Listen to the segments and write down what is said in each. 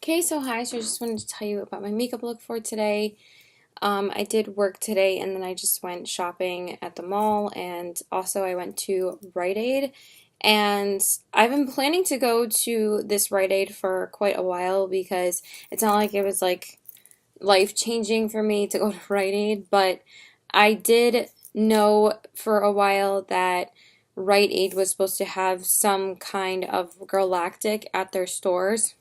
Okay, so hi, so I just wanted to tell you about my makeup look for today. I did work today and then I just went shopping at the mall and also I went to Rite Aid and I've been planning to go to this Rite Aid for quite a while because it's not like it was like life-changing for me to go to Rite Aid, but I did know for a while that Rite Aid was supposed to have some kind of galactic at their stores,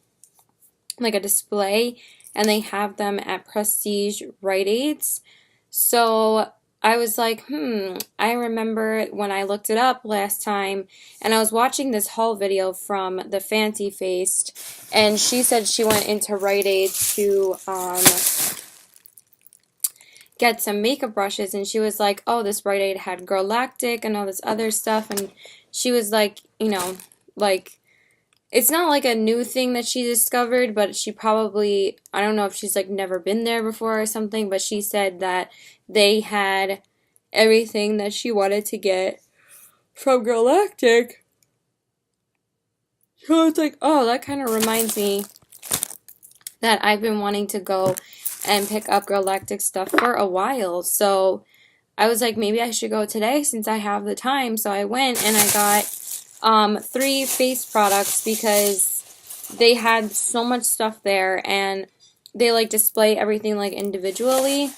like a display, and they have them at prestige Rite Aids. So I was like, I remember when I looked it up last time and I was watching this haul video from the Fancy Faced, and she said she went into Rite Aid to get some makeup brushes, and she was like, oh, this Rite Aid had Galactic and all this other stuff, and she was like, like, it's not like a new thing that she discovered, but she probably, I don't know if she's like never been there before or something, but she said that they had everything that she wanted to get from Galactic. So it's like, oh, that kind of reminds me that I've been wanting to go and pick up Galactic stuff for a while. So I was like, maybe I should go today since I have the time. So I went and I got 3 face products because they had so much stuff there and they like display everything like individually,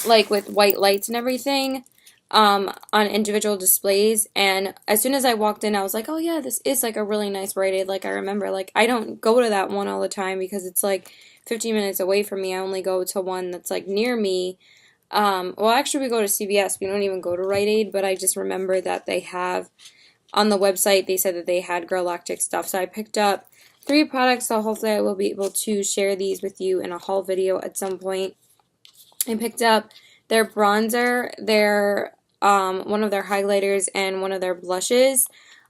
like with white lights and everything, on individual displays. And as soon as I walked in, I was like, oh yeah, this is like a really nice Rite Aid. Like I remember, like I don't go to that one all the time because it's like 15 minutes away from me. I only go to one that's like near me. Well, actually we go to CVS. We don't even go to Rite Aid, but I just remember that they have on the website, they said that they had Galactic stuff. So I picked up 3 products, so hopefully I will be able to share these with you in a haul video at some point. I picked up their bronzer, their one of their highlighters, and one of their blushes.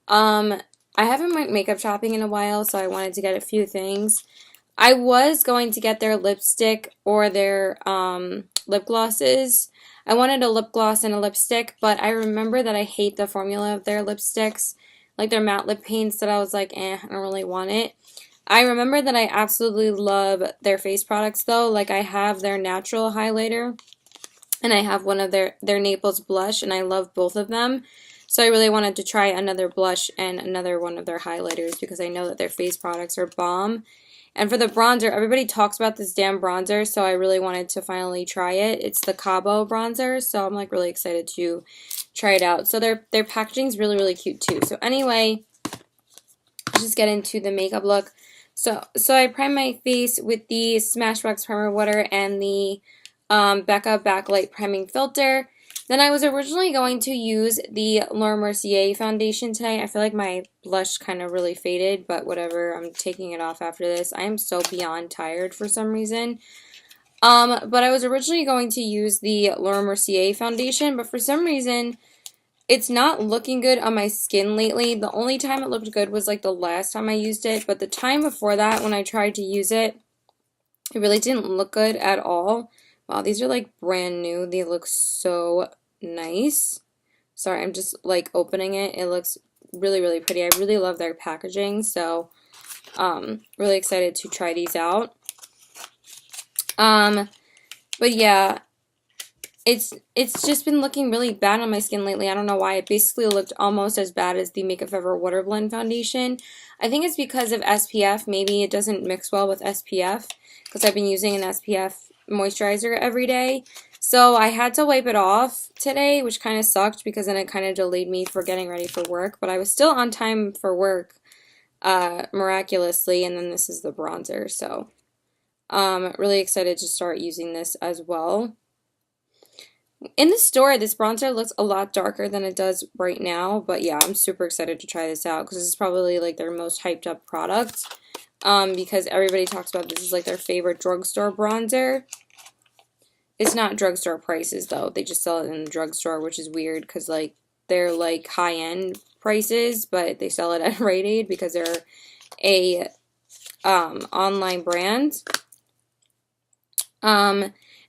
I haven't went makeup shopping in a while, so I wanted to get a few things. I was going to get their lipstick or their lip glosses. I wanted a lip gloss and a lipstick, but I remember that I hate the formula of their lipsticks, like their matte lip paints, that I was like, I don't really want it. I remember that I absolutely love their face products though. Like I have their natural highlighter and I have one of their Naples blush, and I love both of them. So I really wanted to try another blush and another one of their highlighters because I know that their face products are bomb. And for the bronzer, everybody talks about this damn bronzer, so I really wanted to finally try it. It's the Cabo bronzer, so I'm like really excited to try it out. So their packaging is really, really cute too. So anyway, let's just get into the makeup look. So I primed my face with the Smashbox Primer Water and the Becca Backlight Priming Filter. Then I was originally going to use the Laura Mercier foundation today. I feel like my blush kind of really faded, but whatever. I'm taking it off after this. I am so beyond tired for some reason. But I was originally going to use the Laura Mercier foundation, but for some reason, it's not looking good on my skin lately. The only time it looked good was like the last time I used it, but the time before that when I tried to use it, it really didn't look good at all. Wow, these are like brand new. They look so nice. Sorry, I'm just like opening it. It looks really, really pretty. I really love their packaging, so really excited to try these out. But yeah, it's just been looking really bad on my skin lately. I don't know why. It basically looked almost as bad as the Makeup Forever Water Blend foundation. I think it's because of SPF. Maybe it doesn't mix well with SPF because I've been using an SPF moisturizer every day. So I had to wipe it off today, which kind of sucked because then it kind of delayed me for getting ready for work. But I was still on time for work, miraculously. And then this is the bronzer. So really excited to start using this as well. In the store, this bronzer looks a lot darker than it does right now, but yeah, I'm super excited to try this out because this is probably like their most hyped up product, because everybody talks about this is like their favorite drugstore bronzer. It's not drugstore prices though, they just sell it in the drugstore, which is weird because like they're like high-end prices, but they sell it at Rite Aid because they're a online brand.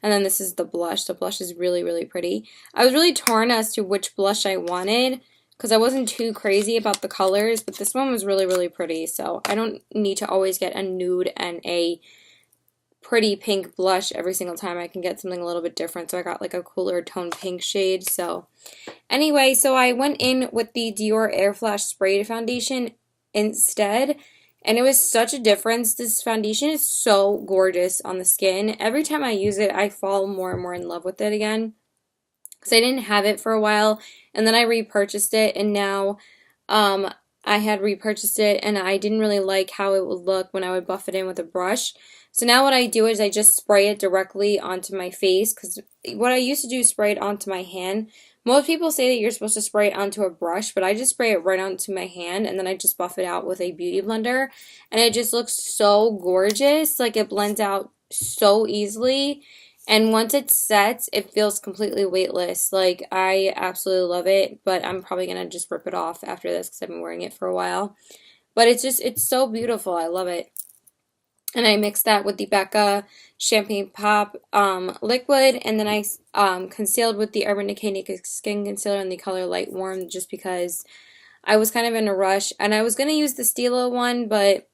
And then this is the blush. The blush is really, really pretty. I was really torn as to which blush I wanted. because I wasn't too crazy about the colors, but this one was really, really pretty. So I don't need to always get a nude and a pretty pink blush every single time. I can get something a little bit different. So I got like a cooler tone pink shade. So anyway, so I went in with the Dior Air Flash Sprayed Foundation instead. And it was such a difference. This foundation is so gorgeous on the skin. Every time I use it, I fall more and more in love with it again. Because I didn't have it for a while. And then I repurchased it. And now I had repurchased it. And I didn't really like how it would look when I would buff it in with a brush. So now what I do is I just spray it directly onto my face. Because what I used to do is spray it onto my hand. Most people say that you're supposed to spray it onto a brush, but I just spray it right onto my hand, and then I just buff it out with a beauty blender, and it just looks so gorgeous. Like, it blends out so easily, and once it sets, it feels completely weightless. Like, I absolutely love it, but I'm probably going to just rip it off after this because I've been wearing it for a while. But it's so beautiful. I love it. And I mixed that with the Becca Champagne Pop liquid, and then I concealed with the Urban Decay Naked Skin Concealer in the color Light Warm, just because I was kind of in a rush. And I was going to use the Stila one, but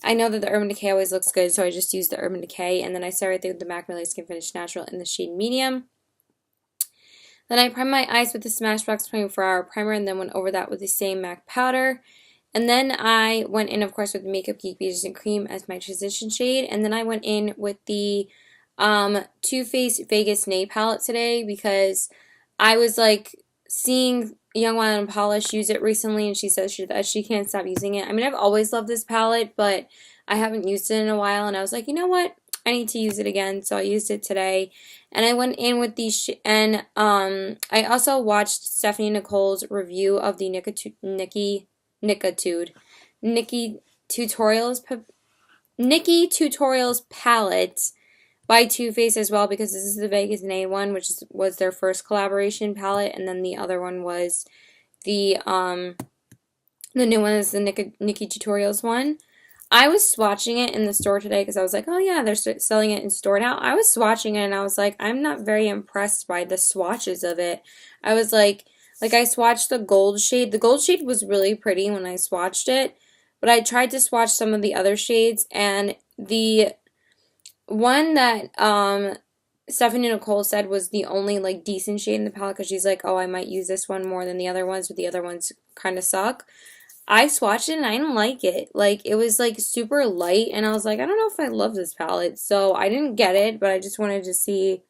I know that the Urban Decay always looks good, so I just used the Urban Decay. And then I started right there with the MAC Millie Skin Finish Natural in the shade Medium. Then I primed my eyes with the Smashbox 24-hour primer, and then went over that with the same MAC powder. And then I went in, of course, with the Makeup Geek Beaches and Cream as my transition shade. And then I went in with the Too Faced Vegas Nay palette today because I was like seeing Young Wild and Polish use it recently, and she says that she can't stop using it. I mean, I've always loved this palette, but I haven't used it in a while, and I was like, you know what? I need to use it again, so I used it today. And I went in with these, and I also watched Stephanie Nicole's review of the Nikkie Tutorials palette by Too Faced as well, because this is the Vegas Nay one, which was their first collaboration palette, and then the other one was the new one is the Nikkie Tutorials one. I was swatching it in the store today because I was like, oh yeah, they're selling it in store now. I was swatching it and I was like, I'm not very impressed by the swatches of it. I was like I swatched the gold shade. The gold shade was really pretty when I swatched it, but I tried to swatch some of the other shades, and the one that Stephanie Nicole said was the only like decent shade in the palette, because she's like, oh, I might use this one more than the other ones, but the other ones kind of suck. I swatched it and I didn't like it. Like, it was like super light, and I was like, I don't know if I love this palette, so I didn't get it, but I just wanted to see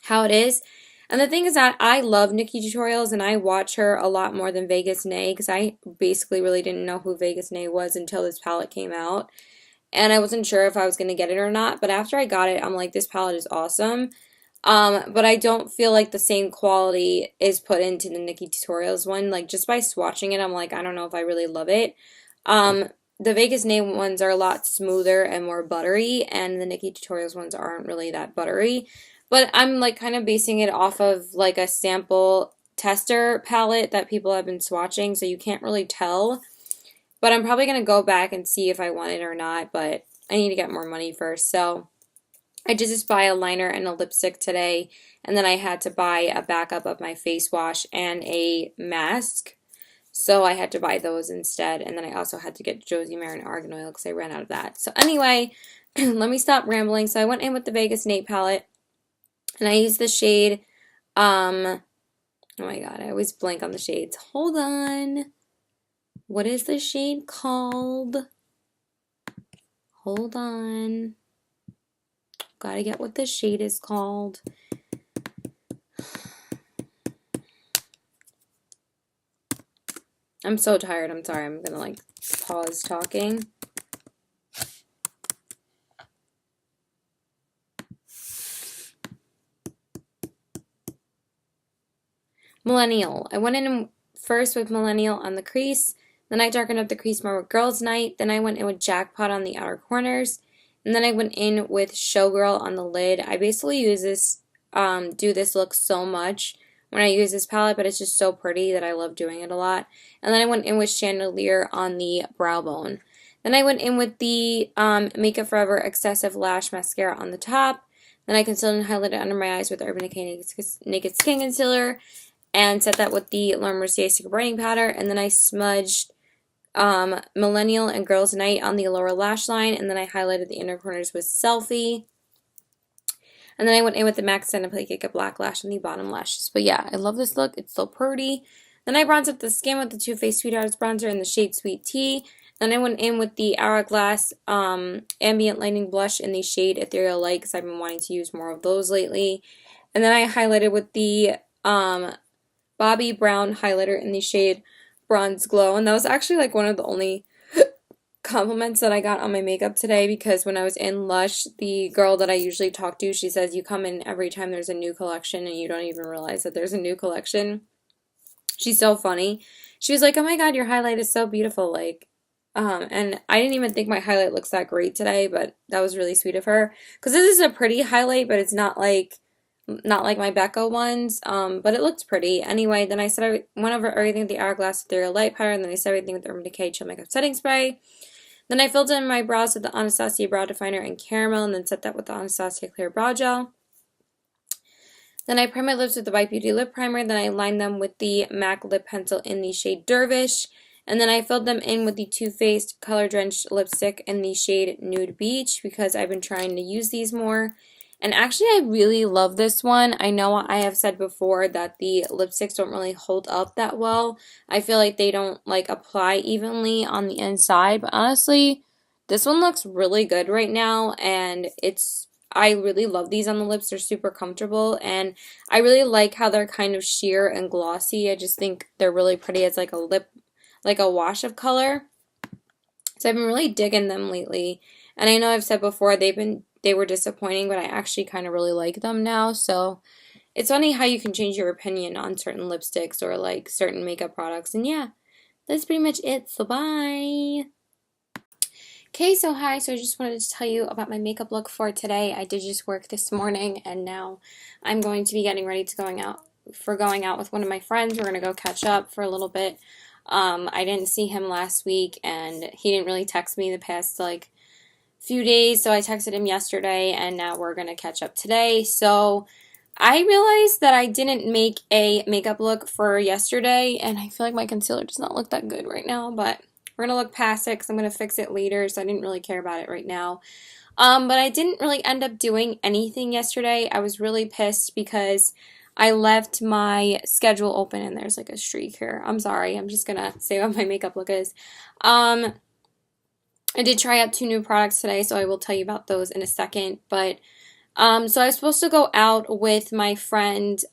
how it is. And the thing is that I love Nikkie Tutorials, and I watch her a lot more than Vegas Nay, because I basically really didn't know who Vegas Nay was until this palette came out. And I wasn't sure if I was going to get it or not, but after I got it, I'm like, this palette is awesome. But I don't feel like the same quality is put into the Nikkie Tutorials one. Like, just by swatching it, I'm like, I don't know if I really love it. The Vegas Nay ones are a lot smoother and more buttery, and the Nikkie Tutorials ones aren't really that buttery. But I'm like kind of basing it off of like a sample tester palette that people have been swatching, so you can't really tell. But I'm probably going to go back and see if I want it or not, but I need to get more money first. So I did just buy a liner and a lipstick today, and then I had to buy a backup of my face wash and a mask. So I had to buy those instead, and then I also had to get Josie Marin Argan Oil because I ran out of that. So anyway, let me stop rambling. So I went in with the Vegas Nay palette, and I used the shade, oh my god, I always blank on the shades. Hold on. What is the shade called? Hold on. Gotta get what the shade is called. I'm so tired. I'm sorry. I'm gonna like pause talking. Millennial. I went in first with Millennial on the crease. Then I darkened up the crease more with Girls Night. Then I went in with Jackpot on the outer corners. And then I went in with Showgirl on the lid. I basically use this, do this look so much when I use this palette, but it's just so pretty that I love doing it a lot. And then I went in with Chandelier on the brow bone. Then I went in with the Makeup Forever Excessive Lash Mascara on the top. Then I concealed and highlighted under my eyes with Urban Decay Naked Skin Concealer. and set that with the Laura Mercier Secret Brightening Powder, and then I smudged Millennial and Girls Night on the lower lash line, and then I highlighted the inner corners with Selfie. And then I went in with the MAC Extended Play Cake Black Lash on the bottom lashes. But yeah, I love this look. It's so pretty. Then I bronzed up the skin with the Too Faced Sweethearts bronzer in the shade Sweet Tea. Then I went in with the Hourglass Ambient Lighting Blush in the shade Ethereal Light because I've been wanting to use more of those lately. And then I highlighted with the Bobbi Brown highlighter in the shade Bronze Glow. And that was actually like one of the only compliments that I got on my makeup today, because when I was in Lush, the girl that I usually talk to, she says you come in every time there's a new collection and you don't even realize that there's a new collection. She's so funny. She was like, oh my god, your highlight is so beautiful, like, and I didn't even think my highlight looks that great today, but that was really sweet of her, because this is a pretty highlight, but it's not like my Becca ones, but it looks pretty. Anyway, then I went over everything with the Hourglass Ethereal Light Powder, and then I set everything with the Urban Decay Chill Makeup Setting Spray. Then I filled in my brows with the Anastasia Brow Definer in Caramel, and then set that with the Anastasia Clear Brow Gel. Then I primed my lips with the White Beauty Lip Primer, then I lined them with the MAC Lip Pencil in the shade Dervish, and then I filled them in with the Too Faced Color Drenched Lipstick in the shade Nude Beach, because I've been trying to use these more. And actually, I really love this one. I know I have said before that the lipsticks don't really hold up that well. I feel like they don't like apply evenly on the inside, but honestly, this one looks really good right now, and I really love these on the lips. They're super comfortable, and I really like how they're kind of sheer and glossy. I just think they're really pretty as like a wash of color. So I've been really digging them lately, and I know I've said before they were disappointing, but I actually kind of really like them now. So it's funny how you can change your opinion on certain lipsticks or like certain makeup products. And yeah, that's pretty much it. So bye. Okay, so hi. So I just wanted to tell you about my makeup look for today. I did just work this morning, and now I'm going to be getting ready to going out with one of my friends. We're going to go catch up for a little bit. I didn't see him last week, and he didn't really text me the past like few days, so I texted him yesterday, and now we're gonna catch up today. So I realized that I didn't make a makeup look for yesterday, and I feel like my concealer does not look that good right now, but we're gonna look past it because I'm gonna fix it later, so I didn't really care about it right now. But I didn't really end up doing anything yesterday. I was really pissed because I left my schedule open, and there's like a streak here. I'm sorry, I'm just gonna say what my makeup look is. I did try out 2 new products today, so I will tell you about those in a second. But so I was supposed to go out with my friend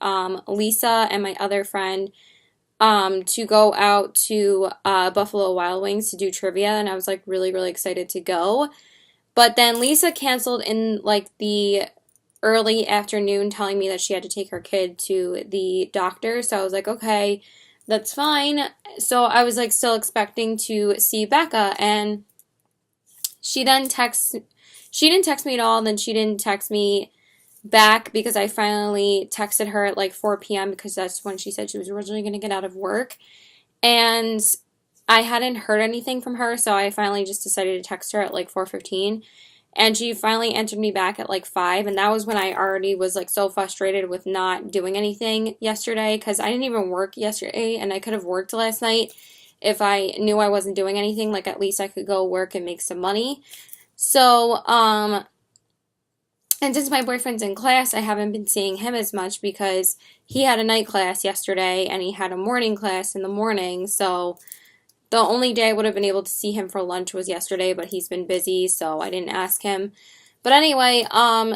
Lisa and my other friend to go out to Buffalo Wild Wings to do trivia, and I was like really, really excited to go. But then Lisa canceled in like the early afternoon, telling me that she had to take her kid to the doctor. So I was like, okay, that's fine. So I was like still expecting to see Becca, and she didn't text me at all, and then she didn't text me back because I finally texted her at like 4 p.m. because that's when she said she was originally going to get out of work. And I hadn't heard anything from her, so I finally just decided to text her at like 4:15. And she finally answered me back at like 5, and that was when I already was like so frustrated with not doing anything yesterday, because I didn't even work yesterday, and I could have worked last night if I knew I wasn't doing anything. Like, at least I could go work and make some money. So, and since my boyfriend's in class, I haven't been seeing him as much because he had a night class yesterday and he had a morning class in the morning. So the only day I would have been able to see him for lunch was yesterday, but he's been busy, so I didn't ask him. But anyway,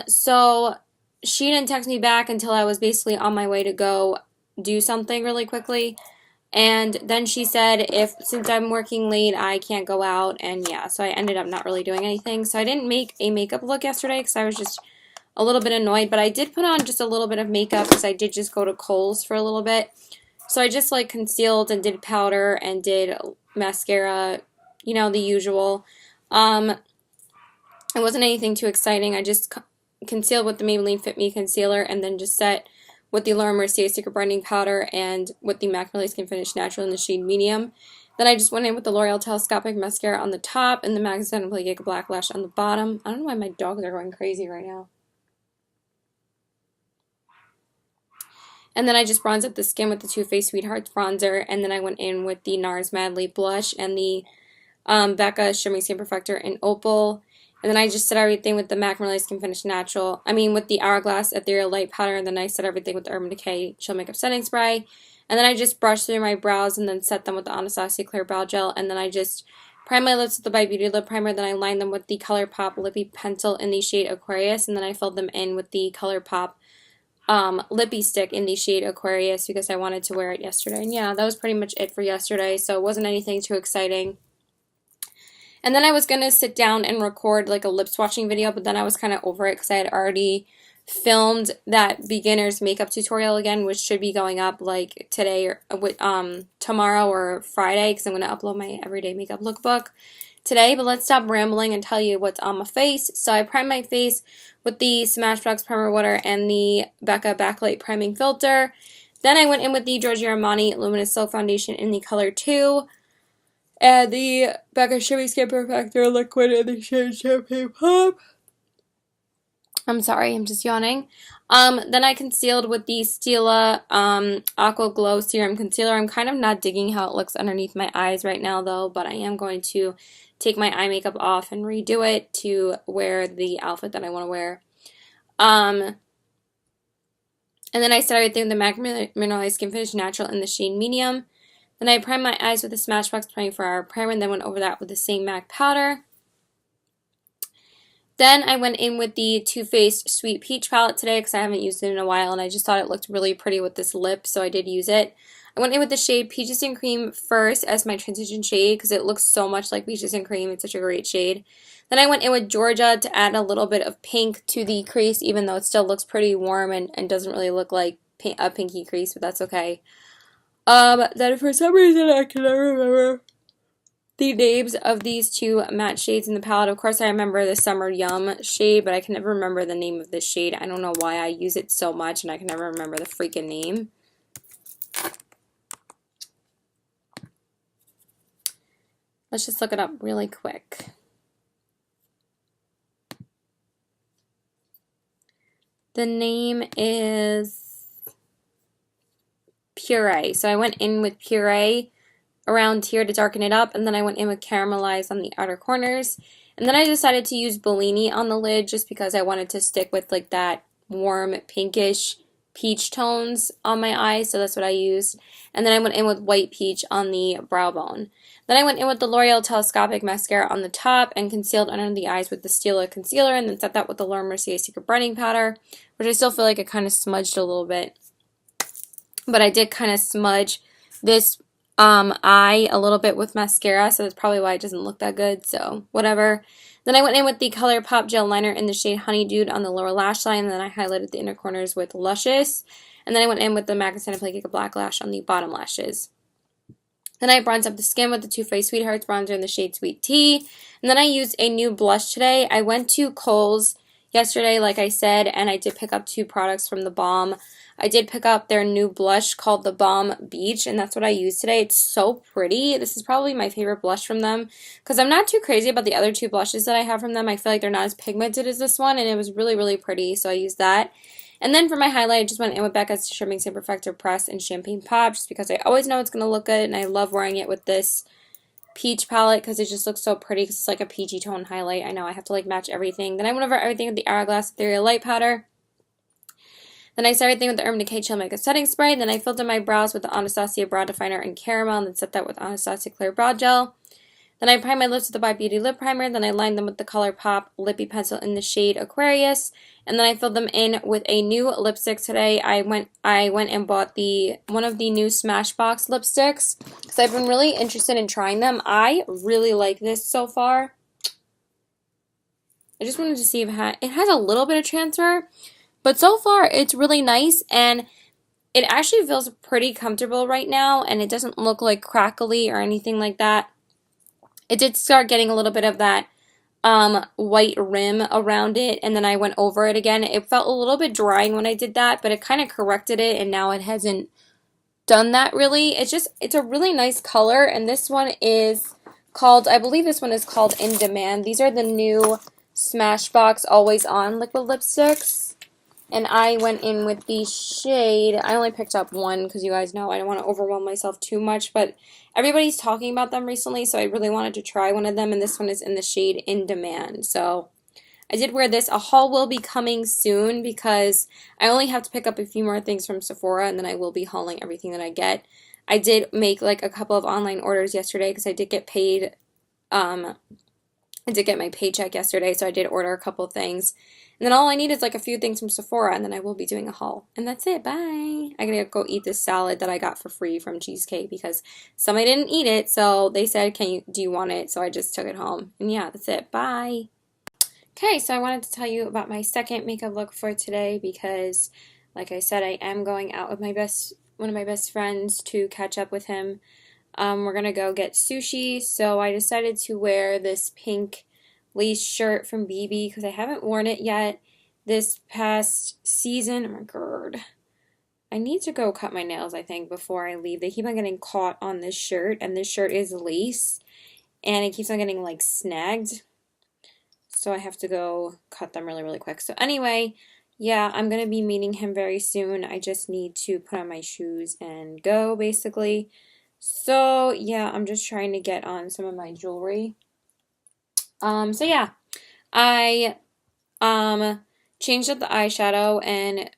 so she didn't text me back until I was basically on my way to go do something really quickly. And then she said, since I'm working late, I can't go out, and yeah, so I ended up not really doing anything. So I didn't make a makeup look yesterday because I was just a little bit annoyed, but I did put on just a little bit of makeup because I did just go to Kohl's for a little bit. So I just like concealed and did powder and did mascara, you know, the usual. It wasn't anything too exciting. I just concealed with the Maybelline Fit Me concealer, and then just set with the Laura Mercier Secret Brightening Powder and with the MAC Really Skin Finish Natural in the shade Medium. Then I just went in with the L'Oreal Telescopic Mascara on the top and the MAC Extended Play Cake Black Lash on the bottom. I don't know why my dogs are going crazy right now. And then I just bronzed up the skin with the Too Faced Sweethearts bronzer, and then I went in with the NARS Madly blush and the Becca Shimmery Skin Perfector in Opal. And then I just set everything with the MAC Merlot Skin Finish Natural. With the Hourglass Ethereal Light Powder, and then I set everything with the Urban Decay Chill Makeup Setting Spray. And then I just brushed through my brows and then set them with the Anastasia Clear Brow Gel. And then I just primed my lips with the By Beauty Lip Primer. Then I lined them with the ColourPop Lippy Pencil in the shade Aquarius. And then I filled them in with the ColourPop Lippy Stick in the shade Aquarius because I wanted to wear it yesterday. And yeah, that was pretty much it for yesterday. So it wasn't anything too exciting. And then I was going to sit down and record like a lip swatching video, but then I was kind of over it because I had already filmed that beginner's makeup tutorial again, which should be going up like today or tomorrow or Friday because I'm going to upload my everyday makeup lookbook today. But let's stop rambling and tell you what's on my face. So I primed my face with the Smashbox Primer Water and the Becca Backlight Priming Filter. Then I went in with the Giorgio Armani Luminous Silk Foundation in the color 2. And the Becca Shimmy Skin Perfector liquid in the shade Champagne Pop. I'm sorry, I'm just yawning. Then I concealed with the Stila Aqua Glow Serum Concealer. I'm kind of not digging how it looks underneath my eyes right now, though, but I am going to take my eye makeup off and redo it to wear the outfit that I want to wear. And then I set everything with the MAC Mineralized Skin Finish Natural in the shade Medium. Then I primed my eyes with the Smashbox 24-hour primer and then went over that with the same MAC powder. Then I went in with the Too Faced Sweet Peach palette today because I haven't used it in a while and I just thought it looked really pretty with this lip, so I did use it. I went in with the shade Peaches and Cream first as my transition shade because it looks so much like Peaches and Cream. It's such a great shade. Then I went in with Georgia to add a little bit of pink to the crease, even though it still looks pretty warm and doesn't really look like a pinky crease, but that's okay. Then for some reason I cannot remember the names of these two matte shades in the palette. Of course, I remember the Summer Yum shade, but I can never remember the name of this shade. I don't know why I use it so much, and I can never remember the freaking name. Let's just look it up really quick. The name is Puree. So I went in with Puree around here to darken it up, and then I went in with Caramelize on the outer corners. And then I decided to use Bellini on the lid just because I wanted to stick with like that warm pinkish peach tones on my eyes, so that's what I used. And then I went in with White Peach on the brow bone. Then I went in with the L'Oreal Telescopic Mascara on the top and concealed under the eyes with the Stila Concealer, and then set that with the Laura Mercier Secret Brightening Powder, which I still feel like it kind of smudged a little bit. But I did kind of smudge this eye a little bit with mascara, so that's probably why it doesn't look that good, so whatever. Then I went in with the ColourPop Gel Liner in the shade Honeydew on the lower lash line, and then I highlighted the inner corners with Luscious. And then I went in with the MAC Cake Black Lash on the bottom lashes. Then I bronzed up the skin with the Too Faced Sweethearts bronzer in the shade Sweet Tea. And then I used a new blush today. I went to Kohl's yesterday, like I said, and I did pick up 2 products from The Balm. I did pick up their new blush called The Balm Beach, and that's what I used today. It's so pretty. This is probably my favorite blush from them because I'm not too crazy about the other 2 blushes that I have from them. I feel like they're not as pigmented as this one, and it was really, really pretty, so I used that. And then for my highlight, I just went in with Becca's Shimmery Skin Perfector Press in Champagne Pop just because I always know it's going to look good, and I love wearing it with this peach palette because it just looks so pretty because it's like a peachy tone highlight. I know I have to like match everything. Then I went over everything with the Hourglass Ethereal Light Powder. Then I set everything with the Urban Decay Chill Makeup Setting Spray. Then I filled in my brows with the Anastasia Brow Definer in Caramel and then set that with Anastasia Clear Brow Gel. Then I primed my lips with the By Beauty Lip Primer. Then I lined them with the ColourPop Lippy Pencil in the shade Aquarius. And then I filled them in with a new lipstick today. I went and bought one of the new Smashbox lipsticks because I've been really interested in trying them. I really like this so far. I just wanted to see if it has a little bit of transfer. But so far, it's really nice, and it actually feels pretty comfortable right now, and it doesn't look like crackly or anything like that. It did start getting a little bit of that white rim around it, and then I went over it again. It felt a little bit drying when I did that, but it kind of corrected it, and now it hasn't done that really. It's a really nice color, and this one is called, I believe this one is called In Demand. These are the new Smashbox Always On liquid lipsticks. And I went in with the shade. I only picked up one because you guys know I don't want to overwhelm myself too much, but everybody's talking about them recently, so I really wanted to try one of them, and this one is in the shade In Demand. So I did wear this. A haul will be coming soon because I only have to pick up a few more things from Sephora, and then I will be hauling everything that I get. I did make like a couple of online orders yesterday because I did get paid. I did get my paycheck yesterday, so I did order a couple things. And then all I need is like a few things from Sephora, and then I will be doing a haul. And that's it. Bye. I gotta go eat this salad that I got for free from Cheesecake because somebody didn't eat it, so they said, do you want it? So I just took it home. And yeah, that's it. Bye. Okay, so I wanted to tell you about my second makeup look for today because, like I said, I am going out with one of my best friends to catch up with him. We're gonna go get sushi, so I decided to wear this pink lace shirt from BB because I haven't worn it yet this past season. Oh my god. I need to go cut my nails, I think, before I leave. They keep on getting caught on this shirt, and this shirt is lace, and it keeps on getting like snagged. So I have to go cut them really, really quick. So anyway, yeah, I'm gonna be meeting him very soon. I just need to put on my shoes and go, basically. So yeah, I'm just trying to get on some of my jewelry. So yeah, I changed up the eyeshadow and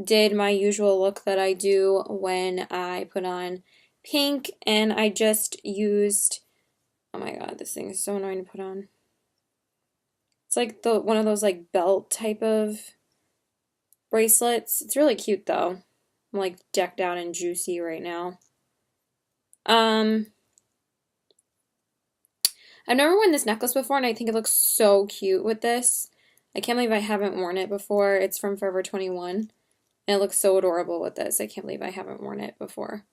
did my usual look that I do when I put on pink, and I just used, oh my god, this thing is so annoying to put on. It's like one of those like belt type of bracelets. It's really cute though. I'm like decked out and juicy right now. I've never worn this necklace before, and I think it looks so cute with this. I can't believe I haven't worn it before. It's from Forever 21, and it looks so adorable with this. I can't believe I haven't worn it before.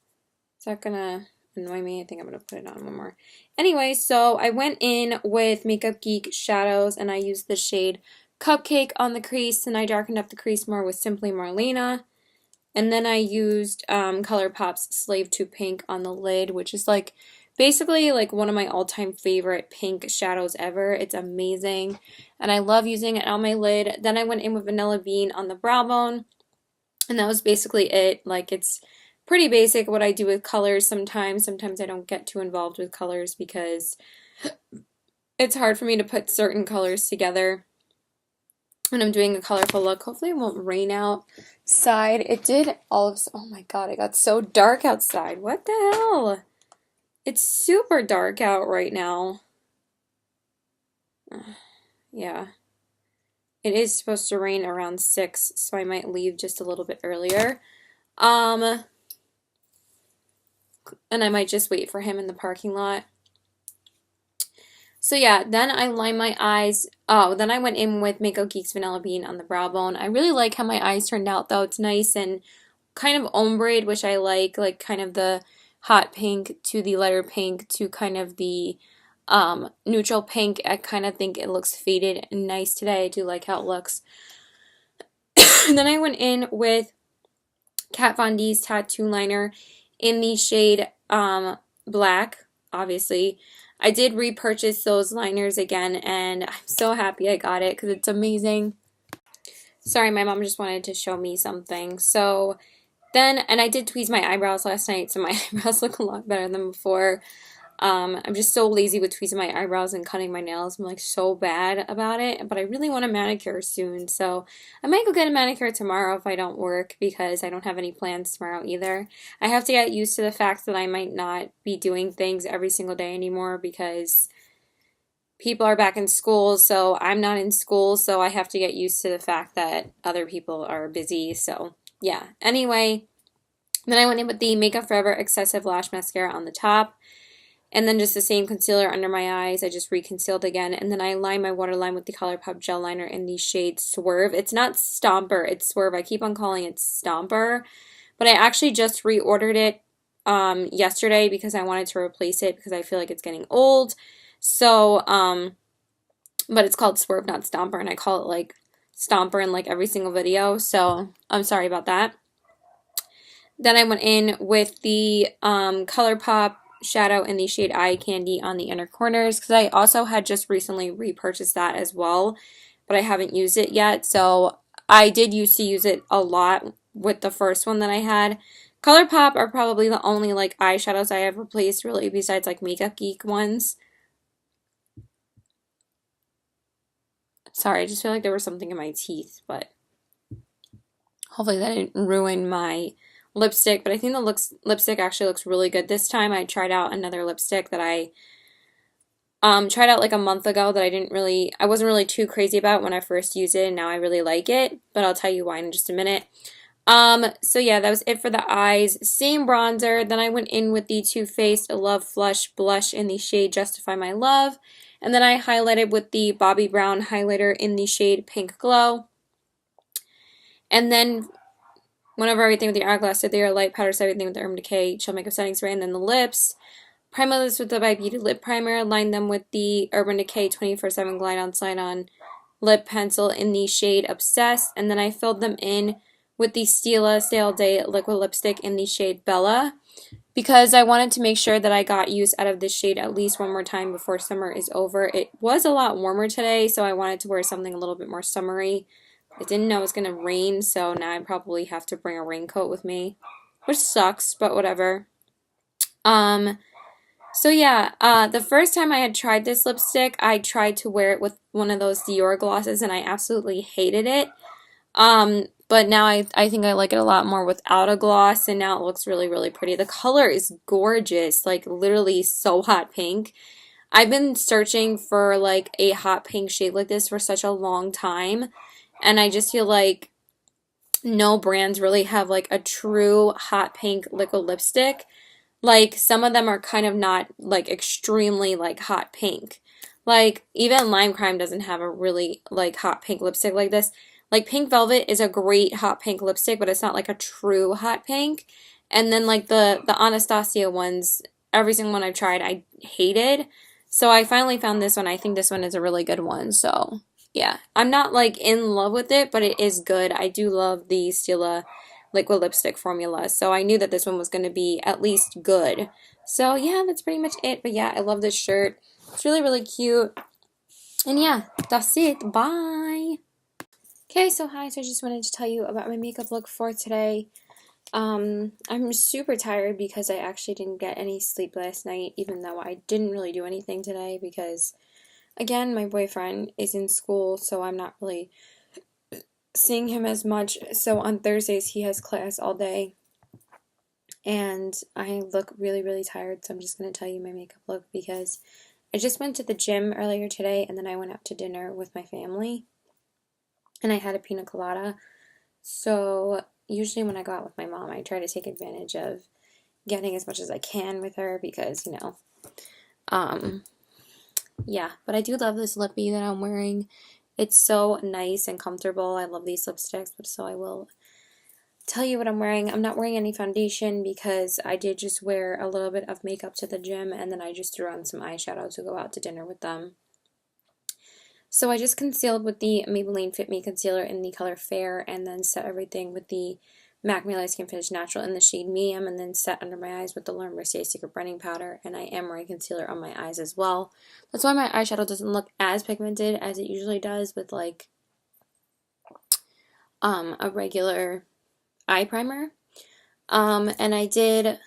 Is that gonna annoy me? I think I'm gonna put it on one more. Anyway, so I went in with Makeup Geek shadows, and I used the shade Cupcake on the crease, and I darkened up the crease more with Simply Marlena. And then I used ColourPop's Slave to Pink on the lid, which is like basically like one of my all-time favorite pink shadows ever. It's amazing, and I love using it on my lid. Then I went in with Vanilla Bean on the brow bone, and that was basically it. Like, it's pretty basic what I do with colors sometimes. Sometimes I don't get too involved with colors because it's hard for me to put certain colors together when I'm doing a colorful look. Hopefully it won't rain outside. It did oh my god, it got so dark outside. What the hell? It's super dark out right now. Yeah. It is supposed to rain around 6, so I might leave just a little bit earlier. And I might just wait for him in the parking lot. So yeah, then I lined my eyes. Oh, then I went in with Makeup Geek's Vanilla Bean on the brow bone. I really like how my eyes turned out, though. It's nice and kind of ombre, which I like kind of the hot pink to the lighter pink to kind of the neutral pink. I kind of think it looks faded and nice today. I do like how it looks. And then I went in with Kat Von D's tattoo liner in the shade black, obviously. I did repurchase those liners again, and I'm so happy I got it because it's amazing. Sorry, my mom just wanted to show me something. So then, and I did tweeze my eyebrows last night, so my eyebrows look a lot better than before. I'm just so lazy with tweezing my eyebrows and cutting my nails. I'm like so bad about it, but I really want a manicure soon, so I might go get a manicure tomorrow if I don't work because I don't have any plans tomorrow either. I have to get used to the fact that I might not be doing things every single day anymore because people are back in school, so I'm not in school, so I have to get used to the fact that other people are busy, so yeah. Anyway, then I went in with the Makeup Forever Excessive Lash Mascara on the top. And then just the same concealer under my eyes. I just reconcealed again. And then I lined my waterline with the ColourPop gel liner in the shade Swerve. It's not Stomper, it's Swerve. I keep on calling it Stomper. But I actually just reordered it yesterday because I wanted to replace it because I feel like it's getting old. So, but it's called Swerve, not Stomper. And I call it like Stomper in like every single video. So I'm sorry about that. Then I went in with the ColourPop shadow in the shade Eye Candy on the inner corners because I also had just recently repurchased that as well, but I haven't used it yet, so I did used to use it a lot with the first one that I had. ColourPop are probably the only like eyeshadows I have replaced really besides like Makeup Geek ones. Sorry, I just feel like there was something in my teeth, but hopefully that didn't ruin my lipstick. But I think the lipstick actually looks really good this time. I tried out another lipstick that I tried out like a month ago that I wasn't really too crazy about when I first used it, and now I really like it, but I'll tell you why in just a minute. So yeah, that was it for the eyes. Same bronzer. Then I went in with the Too Faced Love Flush blush in the shade Justify My Love. And then I highlighted with the Bobbi Brown highlighter in the shade Pink Glow. And then went over everything with the Hourglass, did the light powder, set everything with the Urban Decay Chill Makeup Setting Spray, and then the lips. Prime my lips with the By Beauty Lip Primer. Line them with the Urban Decay 24/7 Glide On Slide On lip pencil in the shade Obsessed. And then I filled them in with the Stila Stay All Day liquid lipstick in the shade Bella, because I wanted to make sure that I got use out of this shade at least one more time before summer is over. It was a lot warmer today, so I wanted to wear something a little bit more summery. I didn't know it was going to rain, so now I probably have to bring a raincoat with me, which sucks, but whatever. So yeah, the first time I had tried this lipstick, I tried to wear it with one of those Dior glosses, and I absolutely hated it. But now I think I like it a lot more without a gloss, and now it looks really, really pretty. The color is gorgeous, like literally so hot pink. I've been searching for like a hot pink shade like this for such a long time, and I just feel like no brands really have like a true hot pink liquid lipstick. Like some of them are kind of not like extremely like hot pink. Like even Lime Crime doesn't have a really like hot pink lipstick like this. Like Pink Velvet is a great hot pink lipstick, but it's not like a true hot pink. And then like the Anastasia ones, every single one I've tried, I hated. So I finally found this one. I think this one is a really good one. So yeah, I'm not like in love with it, but it is good. I do love the Stila liquid lipstick formula. So I knew that this one was going to be at least good. So yeah, that's pretty much it. But yeah, I love this shirt. It's really, really cute. And yeah, that's it. Bye. Okay, so hi, so I just wanted to tell you about my makeup look for today. I'm super tired because I actually didn't get any sleep last night, even though I didn't really do anything today because, again, my boyfriend is in school, so I'm not really seeing him as much. So on Thursdays, he has class all day, and I look really, really tired, so I'm just going to tell you my makeup look because I just went to the gym earlier today, and then I went out to dinner with my family. And I had a pina colada. So usually when I go out with my mom, I try to take advantage of getting as much as I can with her because, yeah. But I do love this lippy that I'm wearing. It's so nice and comfortable. I love these lipsticks, but so I will tell you what I'm wearing. I'm not wearing any foundation because I did just wear a little bit of makeup to the gym, and then I just threw on some eyeshadow to go out to dinner with them. So I just concealed with the Maybelline Fit Me Concealer in the color Fair, and then set everything with the MAC Light Skin Finish Natural in the shade Medium, and then set under my eyes with the Lauren Mercier Secret Brightening Powder, and I am wearing concealer on my eyes as well. That's why my eyeshadow doesn't look as pigmented as it usually does with like a regular eye primer. And I did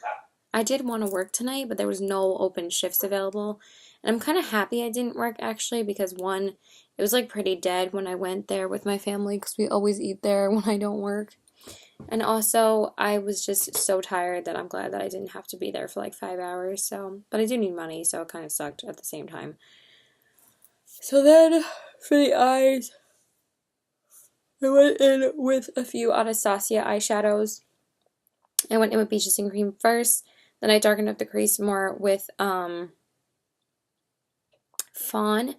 want to work tonight, but there was no open shifts available. And I'm kind of happy I didn't work actually because one, it was like pretty dead when I went there with my family because we always eat there when I don't work. And also, I was just so tired that I'm glad that I didn't have to be there for like 5 hours. So, but I do need money, so it kind of sucked at the same time. So then, for the eyes, I went in with a few Anastasia eyeshadows. I went in with Peaches and Cream first. Then I darkened up the crease more with Fawn.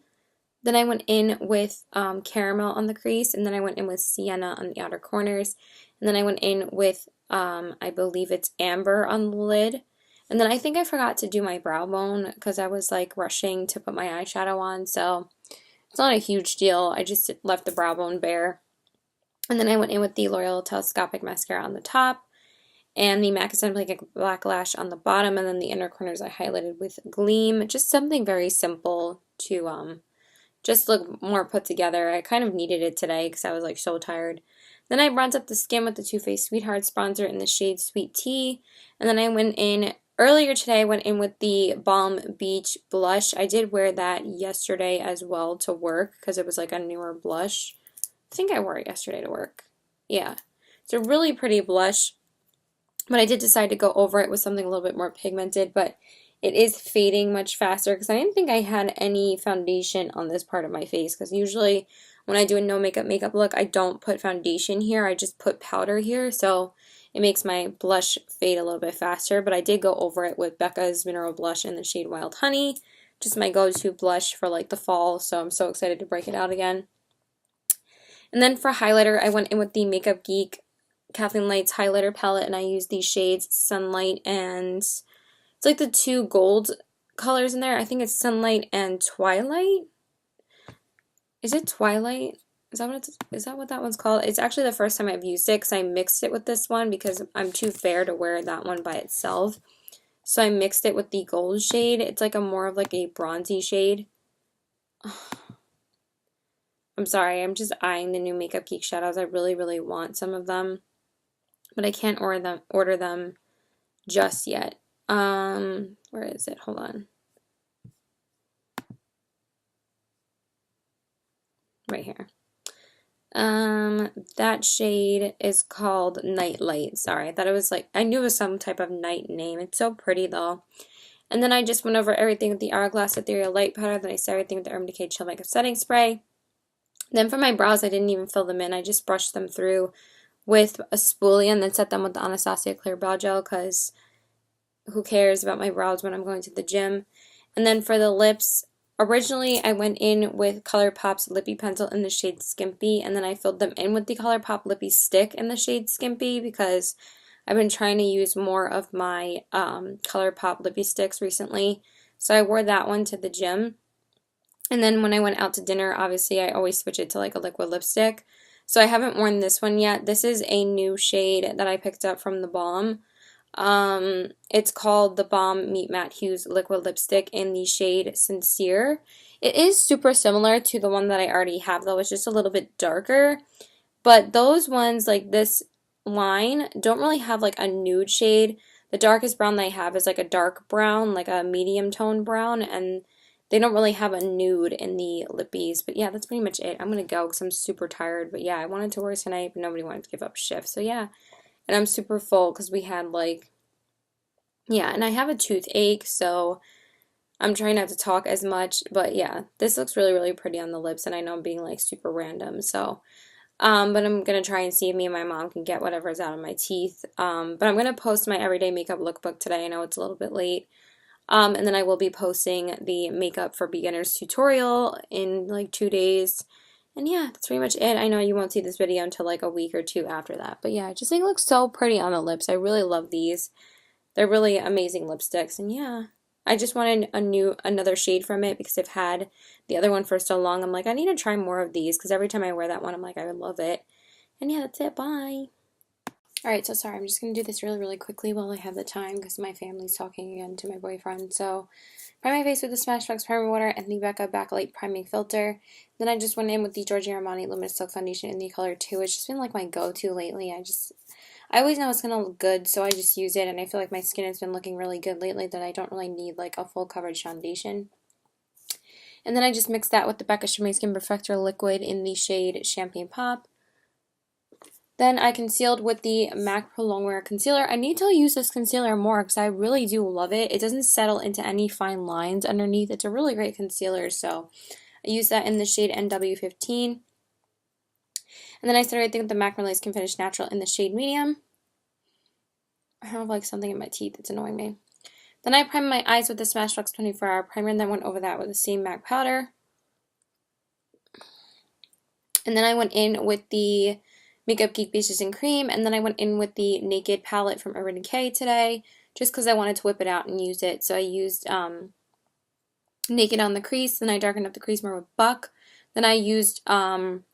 Then I went in with Caramel on the crease, and then I went in with Sienna on the outer corners, and then I went in with, I believe it's Amber on the lid, and then I think I forgot to do my brow bone because I was like rushing to put my eyeshadow on, so it's not a huge deal. I just left the brow bone bare, and then I went in with the L'Oreal Telescopic Mascara on the top, and the MAC Authentic Black Lash on the bottom, and then the inner corners I highlighted with Gleam, just something very simple to just look more put together. I kind of needed it today because I was like so tired. Then I bronzed up the skin with the Too Faced Sweethearts bronzer in the shade Sweet Tea. And then I went in, earlier today I went in with the Balm Beach blush. I did wear that yesterday as well to work because it was like a newer blush. I think I wore it yesterday to work. Yeah. It's a really pretty blush. But I did decide to go over it with something a little bit more pigmented, but it is fading much faster because I didn't think I had any foundation on this part of my face because usually when I do a no makeup look, I don't put foundation here, I just put powder here, so it makes my blush fade a little bit faster, but I did go over it with Becca's Mineral Blush in the shade Wild Honey, just my go-to blush for like the fall, so I'm so excited to break it out again. And then for highlighter, I went in with the Makeup Geek Kathleen Light's highlighter palette, and I used these shades Sunlight and it's like the two gold colors in there. I think it's Sunlight and Twilight. Is it Twilight? Is that what that one's called? It's actually the first time I've used it because I mixed it with this one because I'm too fair to wear that one by itself. So I mixed it with the gold shade. It's like a more of like a bronzy shade. I'm sorry, I'm just eyeing the new Makeup Geek shadows. I really, really want some of them, but I can't order them just yet. Where is it? Hold on. Right here. That shade is called Nightlight. Sorry, I thought it was like, I knew it was some type of night name. It's so pretty though. And then I just went over everything with the Hourglass Ethereal Light Powder. Then I set everything with the Urban Decay Chill Makeup Setting Spray. Then for my brows, I didn't even fill them in. I just brushed them through with a spoolie and then set them with the Anastasia Clear Brow Gel because who cares about my brows when I'm going to the gym. And then for the lips, originally I went in with ColourPop's Lippy Pencil in the shade Skimpy, and then I filled them in with the ColourPop Lippy Stick in the shade Skimpy because I've been trying to use more of my ColourPop Lippy Sticks recently. So I wore that one to the gym. And then when I went out to dinner, obviously I always switch it to like a liquid lipstick. So I haven't worn this one yet. This is a new shade that I picked up from the Balm. It's called the Balm Meet Matte Hues Liquid Lipstick in the shade Sincere. It is super similar to the one that I already have though. It's just a little bit darker. But those ones, like this line, don't really have like a nude shade. The darkest brown they have is like a dark brown, like a medium tone brown, and they don't really have a nude in the lippies. But yeah, that's pretty much it. I'm going to go because I'm super tired. But yeah, I wanted to work tonight, but nobody wanted to give up shift. So yeah, and I'm super full because we had like, yeah, and I have a toothache, so I'm trying not to talk as much. But yeah, this looks really, really pretty on the lips, and I know I'm being like super random. So, but I'm going to try and see if me and my mom can get whatever's out of my teeth. But I'm going to post my everyday makeup lookbook today. I know it's a little bit late. And then I will be posting the makeup for beginners tutorial in like 2 days. And yeah, that's pretty much it. I know you won't see this video until like a week or two after that. But yeah, I just think it looks so pretty on the lips. I really love these. They're really amazing lipsticks. And yeah, I just wanted another shade from it because I've had the other one for so long. I'm like, I need to try more of these because every time I wear that one, I'm like, I would love it. And yeah, that's it. Bye. Alright, so sorry, I'm just going to do this really, really quickly while I have the time because my family's talking again to my boyfriend. So, prime my face with the Smashbox Primer Water and the Becca Backlight Priming Filter. Then I just went in with the Giorgio Armani Luminous Silk Foundation in the color 2. It's just been like my go-to lately. I always know it's going to look good, so I just use it, and I feel like my skin has been looking really good lately that I don't really need like a full coverage foundation. And then I just mixed that with the Becca Shimmery Skin Perfector Liquid in the shade Champagne Pop. Then I concealed with the MAC Pro Longwear Concealer. I need to use this concealer more because I really do love it. It doesn't settle into any fine lines underneath. It's a really great concealer, so I use that in the shade NW15. And then I started everything with the MAC Marley Skin Finish Natural in the shade Medium. I have like something in my teeth. It's annoying me. Then I primed my eyes with the Smashbox 24-Hour Primer and then went over that with the same MAC powder. And then I went in with the Makeup Geek Beaches and Cream, and then I went in with the Naked palette from Urban Decay today, just because I wanted to whip it out and use it. So I used Naked on the crease, then I darkened up the crease more with Buck. Then I used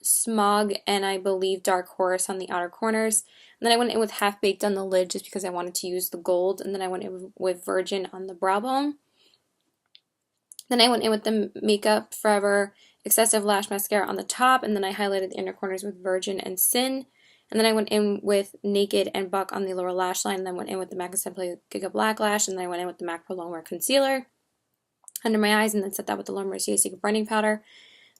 Smog and I believe Dark Horse on the outer corners. And then I went in with Half Baked on the lid just because I wanted to use the gold. And then I went in with Virgin on the brow bone. Then I went in with the Makeup Forever Excessive Lash Mascara on the top, and then I highlighted the inner corners with Virgin and Sin. And then I went in with Naked and Buck on the lower lash line, and then went in with the MAC Simply Giga Black Lash, and then I went in with the MAC Pro Longwear Concealer under my eyes, and then set that with the Laura Mercier Secret Brightening Powder.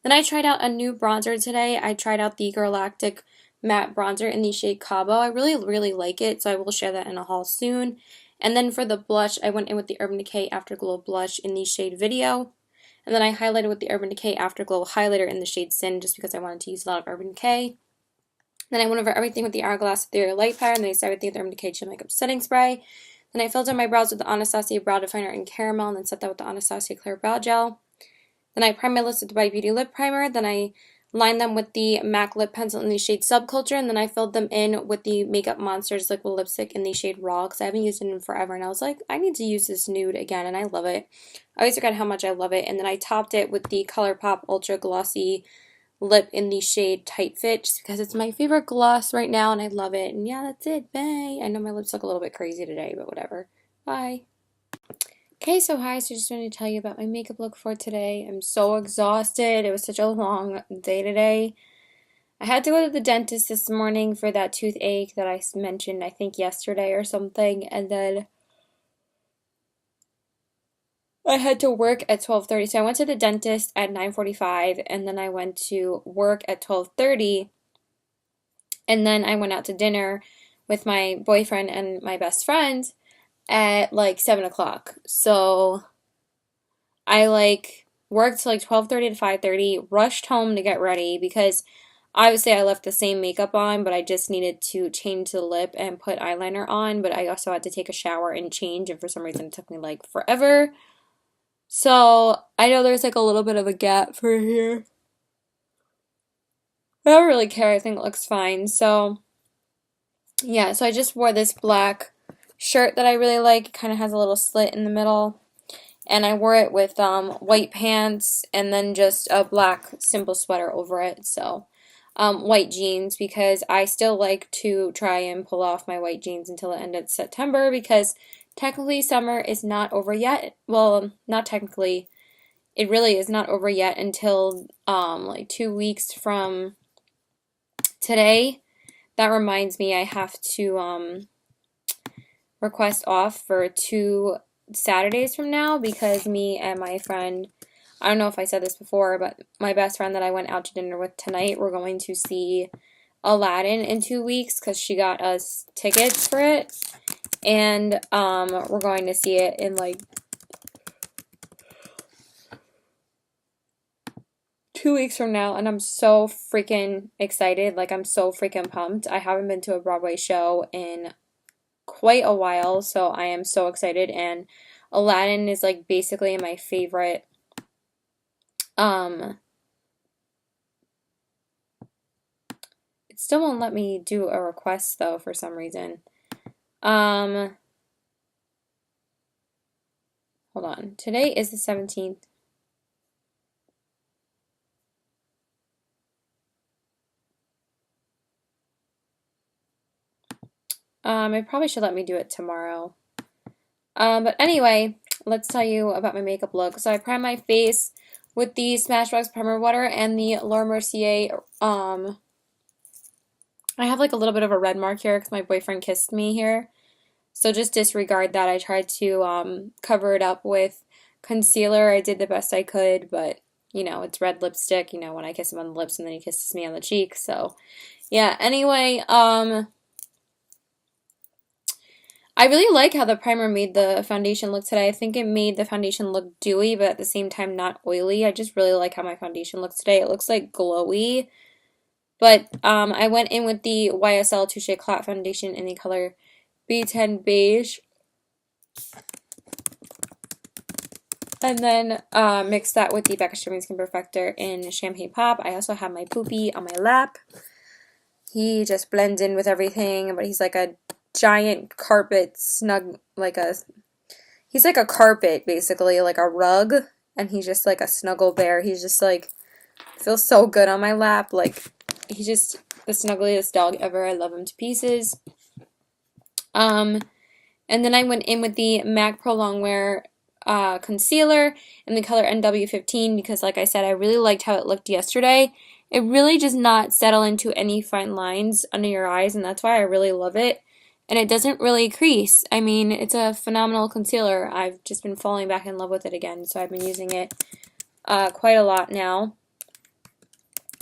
Then I tried out a new bronzer today. I tried out the Galactic Matte Bronzer in the shade Cabo. I really, really like it, so I will share that in a haul soon. And then for the blush, I went in with the Urban Decay Afterglow blush in the shade Video. And then I highlighted with the Urban Decay Afterglow highlighter in the shade Sin, just because I wanted to use a lot of Urban Decay. Then I went over everything with the Hourglass Ethereal Light Powder, and then I started everything with the Urban Decay Chill Makeup Setting Spray. Then I filled in my brows with the Anastasia Brow Definer in Caramel, and then set that with the Anastasia Clear Brow Gel. Then I primed my lips with the By Beauty Lip Primer. Then I lined them with the MAC Lip Pencil in the shade Subculture, and then I filled them in with the Makeup Monsters Liquid Lipstick in the shade Raw, because I haven't used it in forever, and I was like, I need to use this nude again, and I love it. I always forget how much I love it. And then I topped it with the ColourPop Ultra Glossy Lip in the shade Tight Fit, just because it's my favorite gloss right now, and I love it. And yeah, that's it. Bye. I know my lips look a little bit crazy today, but whatever. Bye. Okay, so hi, so just wanted to tell you about my makeup look for today. I'm so exhausted. It was such a long day today. I had to go to the dentist this morning for that toothache that I mentioned, I think yesterday or something, and then I had to work at 12:30. So I went to the dentist at 9:45, and then I went to work at 12:30, and then I went out to dinner with my boyfriend and my best friend at like 7 o'clock. So I like worked till like 12:30 to 5:30, rushed home to get ready because obviously I left the same makeup on, but I just needed to change the lip and put eyeliner on, but I also had to take a shower and change, and for some reason it took me like forever. So I know there's like a little bit of a gap for here. I don't really care. I think it looks fine. So yeah, so I just wore this black shirt that I really like. It kind of has a little slit in the middle. And I wore it with white pants and then just a black simple sweater over it. So white jeans, because I still like to try and pull off my white jeans until the end of September, because technically summer is not over yet. Well, not technically. It really is not over yet until like 2 weeks from today. That reminds me, I have to request off for 2 Saturdays from now, because me and my friend, I don't know if I said this before, but my best friend that I went out to dinner with tonight, we're going to see Aladdin in 2 weeks because she got us tickets for it, and we're going to see it in like 2 weeks from now, and I'm so freaking excited. Like, I'm so freaking pumped. I haven't been to a Broadway show in quite a while, so I am so excited. And Aladdin is like basically my favorite it still won't let me do a request though for some reason. Hold on. Today is the 17th. It probably should let me do it tomorrow. But anyway, let's tell you about my makeup look. So I primed my face with the Smashbox Primer Water and the Laura Mercier, I have like a little bit of a red mark here because my boyfriend kissed me here. So just disregard that. I tried to cover it up with concealer. I did the best I could, but you know, it's red lipstick, you know, when I kiss him on the lips and then he kisses me on the cheek. So yeah, anyway, I really like how the primer made the foundation look today. I think it made the foundation look dewy, but at the same time not oily. I just really like how my foundation looks today. It looks like glowy. But I went in with the YSL Touche Clotte Foundation in the color B10 Beige. And then mixed that with the Becca Streaming Skin Perfector in Champagne Pop. I also have my Poopy on my lap. He just blends in with everything, but he's like a giant carpet snug, he's like a carpet basically, like a rug, and he's just like a snuggle bear. He's just like, feels so good on my lap. Like, he's just the snuggliest dog ever. I love him to pieces. And then I went in with the MAC Pro Longwear concealer in the color NW15 because, like I said, I really liked how it looked yesterday. It really does not settle into any fine lines under your eyes, and that's why I really love it. And it doesn't really crease. I mean, it's a phenomenal concealer. I've just been falling back in love with it again, so I've been using it quite a lot now.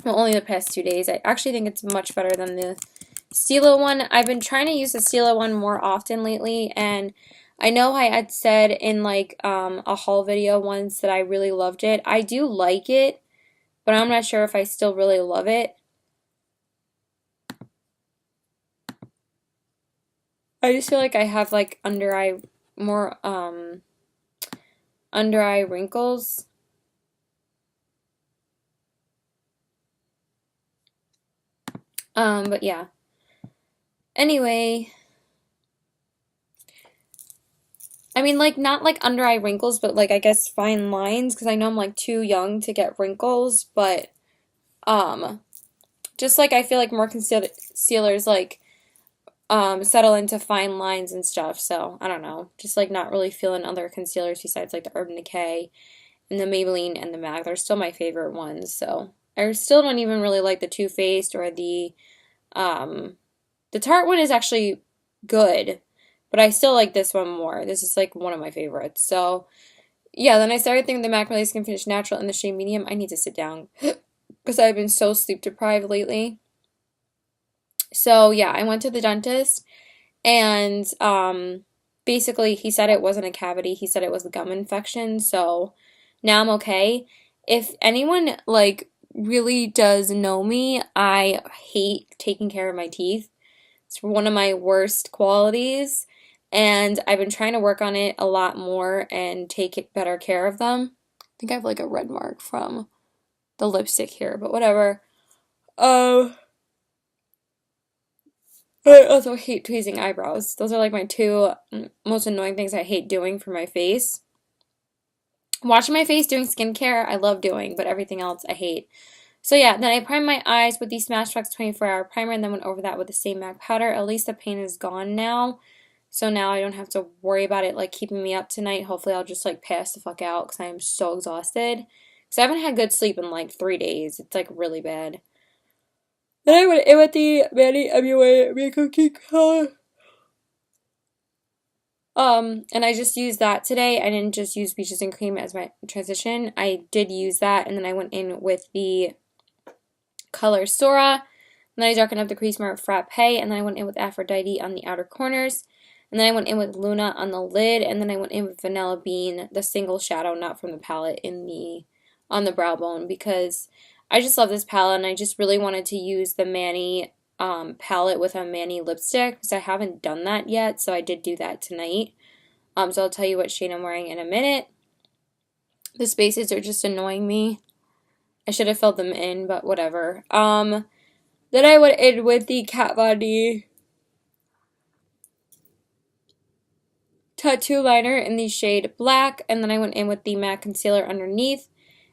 Well, only the past 2 days. I actually think it's much better than the Stila one. I've been trying to use the Stila one more often lately, and I know I had said in like a haul video once that I really loved it. I do like it, but I'm not sure if I still really love it. I just feel like I have like more under eye wrinkles. But yeah. Anyway, I mean, like, not like under eye wrinkles, but like, I guess fine lines, because I know I'm like too young to get wrinkles, but, um, just like I feel like more concealers, like, settle into fine lines and stuff, so I don't know. Just like not really feeling other concealers besides like the Urban Decay and the Maybelline and the MAC. They're still my favorite ones, so I still don't even really like the Too Faced or um, the Tarte one is actually good, but I still like this one more. This is like one of my favorites. So yeah, then I started thinking the MAC Really Skin Finish Natural in the shade medium. I need to sit down because I've been so sleep deprived lately. So yeah, I went to the dentist and basically he said it wasn't a cavity. He said it was a gum infection. So now I'm okay. If anyone like really does know me, I hate taking care of my teeth. It's one of my worst qualities, and I've been trying to work on it a lot more and take better care of them. I think I have like a red mark from the lipstick here, but whatever. I also hate tweezing eyebrows. Those are like my two most annoying things I hate doing for my face. Washing my face, doing skincare, I love doing, but everything else I hate. So yeah, then I primed my eyes with the Smashbox 24-hour primer and then went over that with the same MAC powder. At least the pain is gone now. So now I don't have to worry about it like keeping me up tonight. Hopefully I'll just like pass the fuck out because I am so exhausted. Because I haven't had good sleep in like 3 days. It's like really bad. Then I went in with the Manny MUA Makeup Geek color. And I just used that today. I didn't just use Peaches and Cream as my transition. I did use that, and then I went in with the color Sora. And then I darkened up the crease mark Frappe, and then I went in with Aphrodite on the outer corners. And then I went in with Luna on the lid, and then I went in with Vanilla Bean, the single shadow, not from the palette, on the brow bone, because I just love this palette, and I just really wanted to use the Manny palette with a Manny lipstick, because I haven't done that yet, so I did do that tonight. So I'll tell you what shade I'm wearing in a minute. The spaces are just annoying me. I should have filled them in, but whatever. Then I went in with the Kat Von D tattoo liner in the shade Black, and then I went in with the matte concealer underneath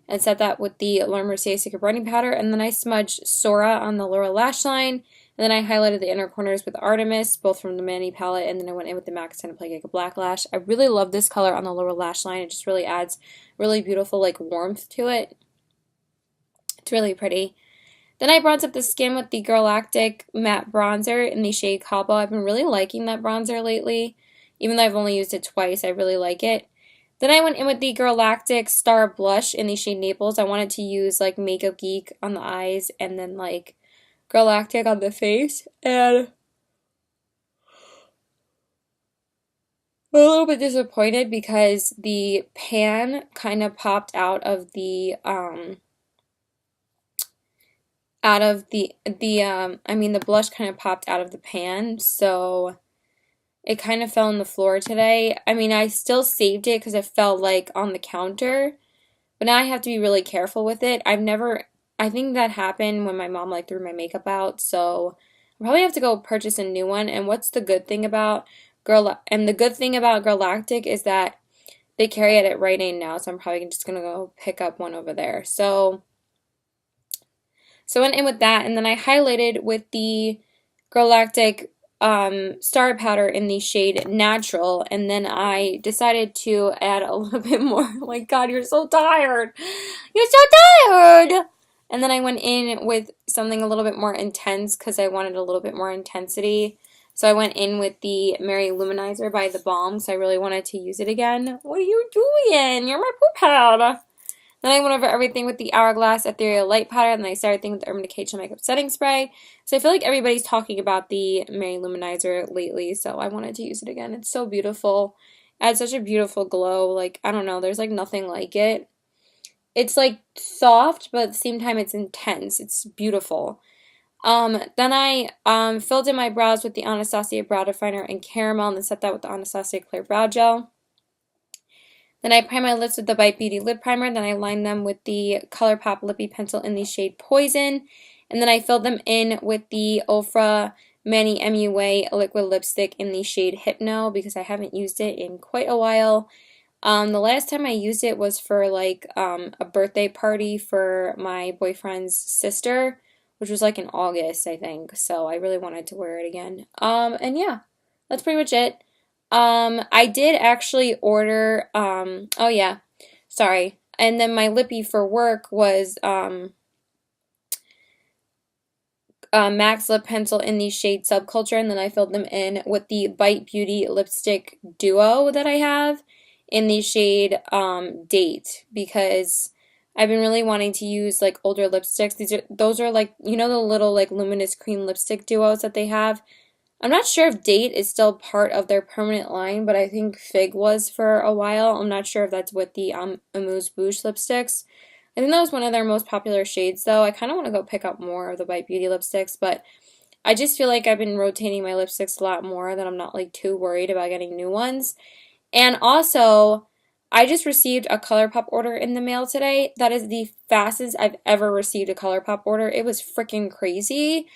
and set that with the Laura Mercier Secret Brightening Powder, and then I smudged Sora on the lower lash line, and then I highlighted the inner corners with Artemis, both from the Manny palette, and then I went in with the MAC Extended Play Cake Black Lash. I really love this color on the lower lash line. It just really adds really beautiful like warmth to it. It's really pretty. Then I bronzed up the skin with the Galactic Matte Bronzer in the shade Cabo. I've been really liking that bronzer lately. Even though I've only used it twice, I really like it. Then I went in with the Galactic Star Blush in the shade Naples. I wanted to use like Makeup Geek on the eyes and then like Galactic on the face. And I'm a little bit disappointed because the pan kind of popped out of the the blush kind of popped out of the pan, so it kind of fell on the floor today. I mean, I still saved it because it fell like on the counter, but now I have to be really careful with it. I think that happened when my mom like threw my makeup out, so I probably have to go purchase a new one. And what's the good thing about Galactic is that they carry it at Rite Aid now, so I'm probably just gonna go pick up one over there. So I went in with that, and then I highlighted with the Galactic star powder in the shade Natural, and then I decided to add a little bit more. Oh my God, you're so tired. You're so tired. And then I went in with something a little bit more intense because I wanted a little bit more intensity. So I went in with the Mary Luminizer by The Balm, so I really wanted to use it again. What are you doing? You're my poop head. Then I went over everything with the Hourglass Ethereal Light Powder, and then I started things with the Urban Decay Chill Makeup Setting Spray. So I feel like everybody's talking about the Mary Luminizer lately, so I wanted to use it again. It's so beautiful. It adds such a beautiful glow. Like, I don't know, there's like nothing like it. It's like soft, but at the same time it's intense. It's beautiful. Then I filled in my brows with the Anastasia Brow Definer and Caramel, and then set that with the Anastasia Clear Brow Gel. Then I prime my lips with the Bite Beauty Lip Primer. Then I line them with the ColourPop Lippy Pencil in the shade Poison. And then I filled them in with the Ofra Mani MUA liquid lipstick in the shade Hypno because I haven't used it in quite a while. The last time I used it was for like a birthday party for my boyfriend's sister, which was like in August, I think. So I really wanted to wear it again. And yeah, that's pretty much it. I did actually order, oh yeah, sorry. And then my lippy for work was, Max Lip Pencil in the shade Subculture, and then I filled them in with the Bite Beauty Lipstick Duo that I have in the shade, Date, because I've been really wanting to use, like, older lipsticks. Those are, like, you know the little, like, luminous cream lipstick duos that they have? I'm not sure if Date is still part of their permanent line, but I think Fig was for a while. I'm not sure if that's with the Amuse Bouche lipsticks. I think that was one of their most popular shades, though. I kind of want to go pick up more of the Bite Beauty lipsticks, but I just feel like I've been rotating my lipsticks a lot more, that I'm not, like, too worried about getting new ones. And also, I just received a ColourPop order in the mail today. That is the fastest I've ever received a ColourPop order. It was freaking crazy.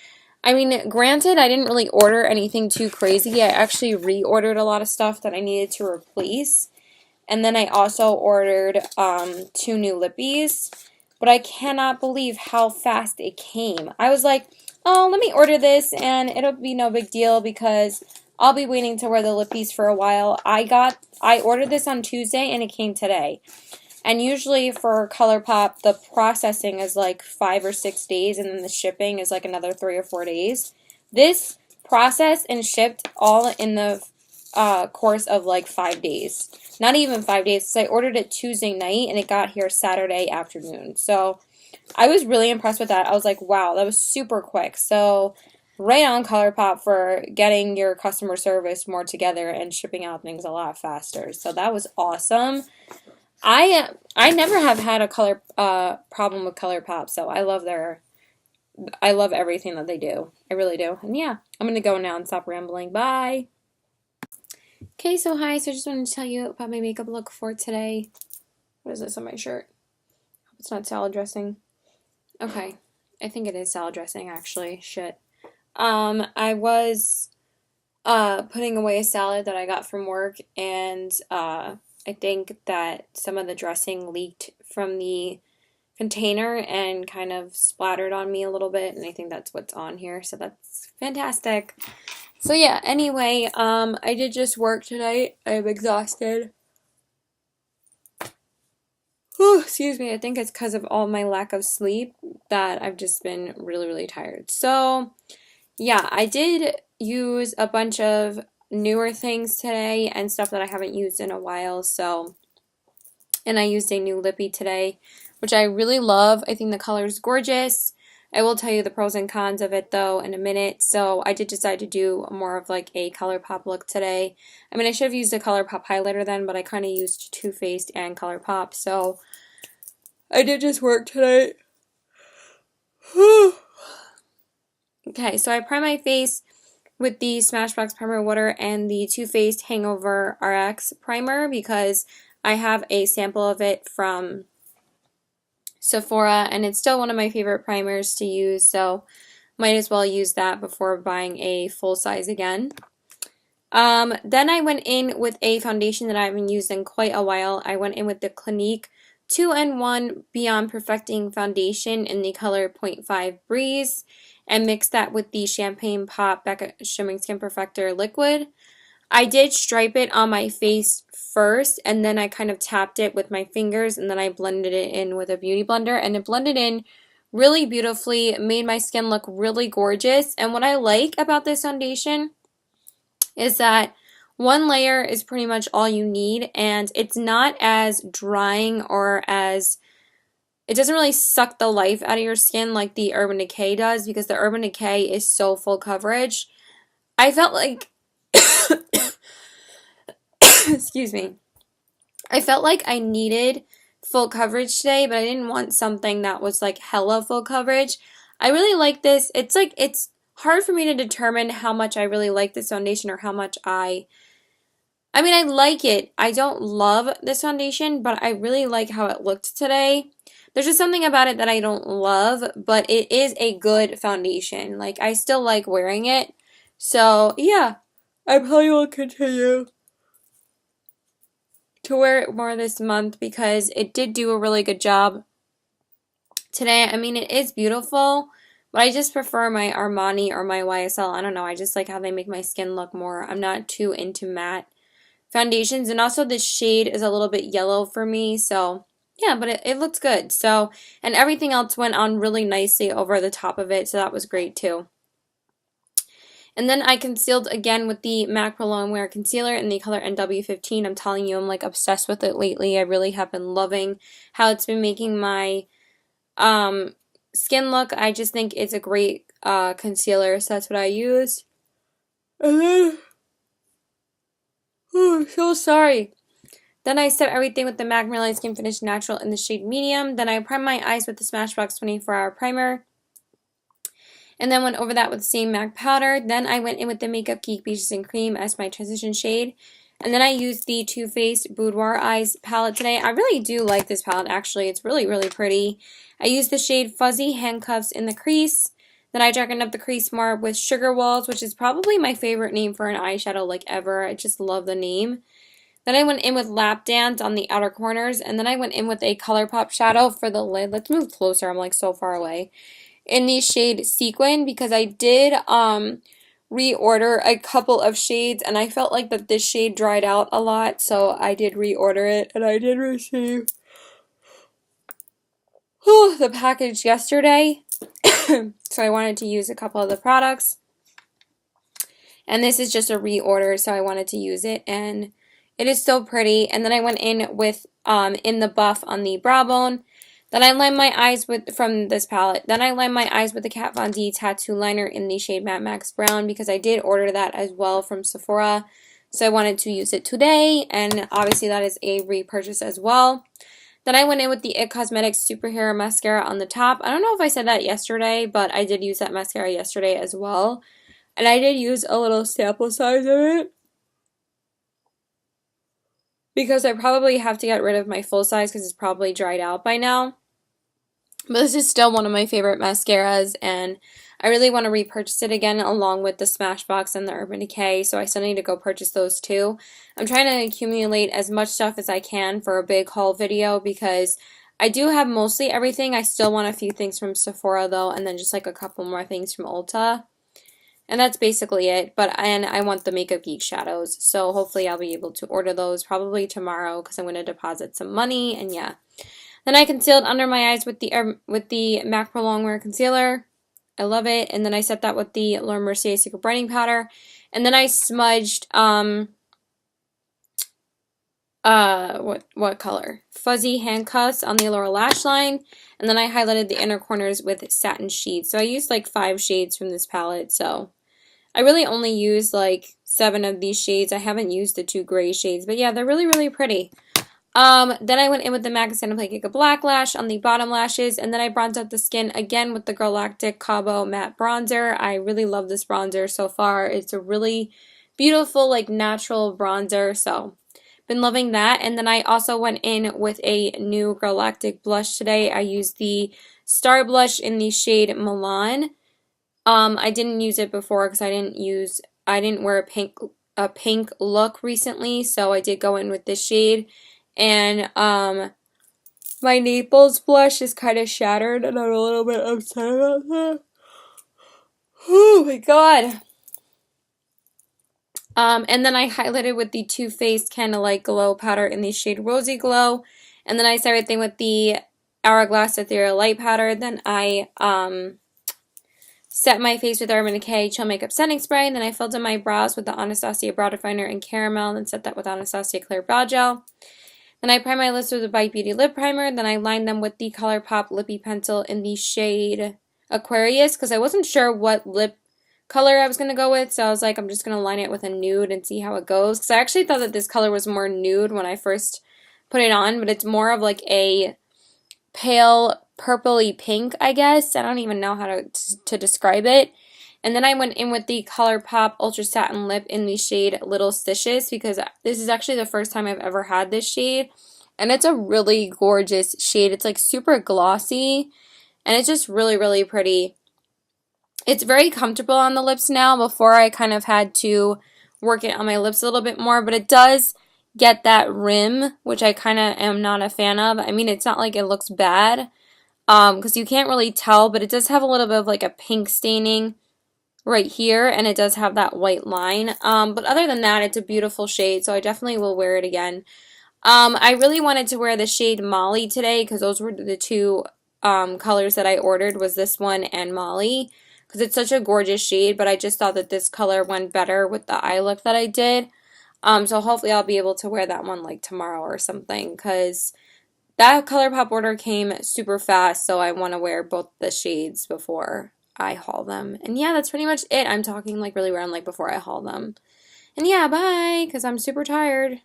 I mean, granted, I didn't really order anything too crazy. I actually reordered a lot of stuff that I needed to replace. And then I also ordered 2 new lippies. But I cannot believe how fast it came. I was like, oh, let me order this and it'll be no big deal because I'll be waiting to wear the lippies for a while. I ordered this on Tuesday and it came today. And usually for ColourPop, the processing is like 5 or 6 days, and then the shipping is like another 3 or 4 days. This processed and shipped all in the course of like 5 days. Not even 5 days, because I ordered it Tuesday night, and it got here Saturday afternoon. So I was really impressed with that. I was like, wow, that was super quick. So right on ColourPop for getting your customer service more together and shipping out things a lot faster. So that was awesome. I never have had a color problem with ColourPop, so I love everything that they do. I really do. And yeah, I'm gonna go now and stop rambling. Bye. Okay, so hi. So I just wanted to tell you about my makeup look for today. What is this on my shirt? Hope it's not salad dressing. Okay, I think it is salad dressing actually. Shit. I was putting away a salad that I got from work, and I think that some of the dressing leaked from the container and kind of splattered on me a little bit, and I think that's what's on here, so that's fantastic. So yeah, anyway, I did just work tonight. I'm exhausted. Whew, excuse me, I think it's because of all my lack of sleep that I've just been really, really tired. So yeah, I did use a bunch of newer things today and stuff that I haven't used in a while, so, and I used a new lippy today, which I really love. I think the color is gorgeous. I will tell you the pros and cons of it though in a minute. So I did decide to do more of like a ColourPop look today. I mean, I should have used a ColourPop highlighter then, but I kind of used Too Faced and ColourPop, so I did just work tonight. Okay, so I prime my face with the Smashbox Primer Water and the Too Faced Hangover RX Primer because I have a sample of it from Sephora, and it's still one of my favorite primers to use, so might as well use that before buying a full size again. Then I went in with a foundation that I haven't used in quite a while. I went in with the Clinique 2-in-1 Beyond Perfecting Foundation in the color 0.5 Breeze and mix that with the Champagne Pop Becca Shimmering Skin Perfector liquid. I did stripe it on my face first, and then I kind of tapped it with my fingers, and then I blended it in with a beauty blender, and it blended in really beautifully, made my skin look really gorgeous. And what I like about this foundation is that one layer is pretty much all you need, and it's not as drying or as it doesn't really suck the life out of your skin like the Urban Decay does, because the Urban Decay is so full coverage. I felt like excuse me. I felt like I needed full coverage today, but I didn't want something that was like hella full coverage. I really like this. It's like, it's hard for me to determine how much I really like this foundation or how much I mean, I like it. I don't love this foundation, but I really like how it looked today. There's just something about it that I don't love, but it is a good foundation. Like, I still like wearing it. So, yeah, I probably will continue to wear it more this month because it did do a really good job today. I mean, it is beautiful, but I just prefer my Armani or my YSL. I don't know. I just like how they make my skin look more. I'm not too into matte foundations, and also this shade is a little bit yellow for me, so yeah, but it looks good. So, and everything else went on really nicely over the top of it, so that was great too. And then I concealed again with the MAC Pro Long Wear Concealer in the color NW15. I'm telling you, I'm like obsessed with it lately. I really have been loving how it's been making my skin look. I just think it's a great concealer, so that's what I use. And then, oh, so sorry. Then I set everything with the MAC Real Skin Finish Natural in the shade Medium. Then I primed my eyes with the Smashbox 24-Hour Primer. And then went over that with the same MAC powder. Then I went in with the Makeup Geek Beaches and Cream as my transition shade. And then I used the Too Faced Boudoir Eyes palette today. I really do like this palette, actually. It's really, really pretty. I used the shade Fuzzy Handcuffs in the crease. Then I darkened up the crease more with Sugar Walls, which is probably my favorite name for an eyeshadow like ever. I just love the name. Then I went in with Lap Dance on the outer corners. And then I went in with a ColourPop shadow for the lid. Let's move closer. I'm like so far away. In the shade Sequin, because I did reorder a couple of shades, and I felt like that this shade dried out a lot, so I did reorder it, and I did receive the package yesterday. So I wanted to use a couple of the products, and this is just a reorder, so I wanted to use it, and it is so pretty. And then I went in with In the Buff on the brow bone. Then I lined my eyes with, from this palette, then I lined my eyes with the Kat Von D Tattoo Liner in the shade Matte Max Brown, because I did order that as well from Sephora. So I wanted to use it today, and obviously that is a repurchase as well. Then I went in with the IT Cosmetics Superhero Mascara on the top. I don't know if I said that yesterday, but I did use that mascara yesterday as well. And I did use a little sample size of it, because I probably have to get rid of my full size because it's probably dried out by now. But this is still one of my favorite mascaras, and I really want to repurchase it again along with the Smashbox and the Urban Decay, so I still need to go purchase those too. I'm trying to accumulate as much stuff as I can for a big haul video, because I do have mostly everything. I still want a few things from Sephora though, and then just like a couple more things from Ulta. And that's basically it, and I want the Makeup Geek shadows, so hopefully I'll be able to order those probably tomorrow, because I'm going to deposit some money, and yeah. Then I concealed under my eyes with the MAC Pro Longwear Concealer. I love it. And then I set that with the Laura Mercier Secret Brightening Powder. And then I smudged, what color? Fuzzy Handcuffs on the lower lash line. And then I highlighted the inner corners with Satin Sheets. So I used like 5 shades from this palette. So I really only used like 7 of these shades. I haven't used the 2 gray shades. But yeah, they're really, really pretty. Then I went in with the MAC Anaplica Black Lash on the bottom lashes, and then I bronzed out the skin again with the Galactic Cabo Matte Bronzer. I really love this bronzer so far. It's a really beautiful, like, natural bronzer, so been loving that. And then I also went in with a new Galactic blush today. I used the Star Blush in the shade Milan. I didn't use it before because I didn't wear a pink look recently, so I did go in with this shade. And My Naples blush is kind of shattered and I'm a little bit upset about that. Oh my god. And then I highlighted with the Too Faced Candlelight Glow powder in the shade Rosy Glow. And then I set everything with the Hourglass Ethereal Light powder. Then I set my face with Urban Decay Chill Makeup Setting Spray. And then I filled in my brows with the Anastasia Brow Definer in Caramel. And then set that with Anastasia Clear Brow Gel. Then I primed my lips with the Bite Beauty Lip Primer. Then I lined them with the ColourPop Lippy Pencil in the shade Aquarius because I wasn't sure what lip color I was going to go with. So I was like, I'm just going to line it with a nude and see how it goes. Because I actually thought that this color was more nude when I first put it on. But it's more of like a pale purpley pink, I guess. I don't even know how to describe it. And then I went in with the ColourPop Ultra Satin Lip in the shade Little Stitches because this is actually the first time I've ever had this shade. And it's a really gorgeous shade. It's like super glossy and it's just really, really pretty. It's very comfortable on the lips now. Before I kind of had to work it on my lips a little bit more, but it does get that rim, which I kind of am not a fan of. I mean, it's not like it looks bad because you can't really tell, but it does have a little bit of like a pink staining right here, and it does have that white line. But other than that, it's a beautiful shade, so I definitely will wear it again. I really wanted to wear the shade Molly today because those were the two colors that I ordered, was this one and Molly, because it's such a gorgeous shade, but I just thought that this color went better with the eye look that I did. So hopefully I'll be able to wear that one like tomorrow or something, because that ColourPop order came super fast, so I want to wear both the shades before I haul them. And yeah, that's pretty much it. I'm talking like really around like before I haul them. And yeah, bye, because I'm super tired.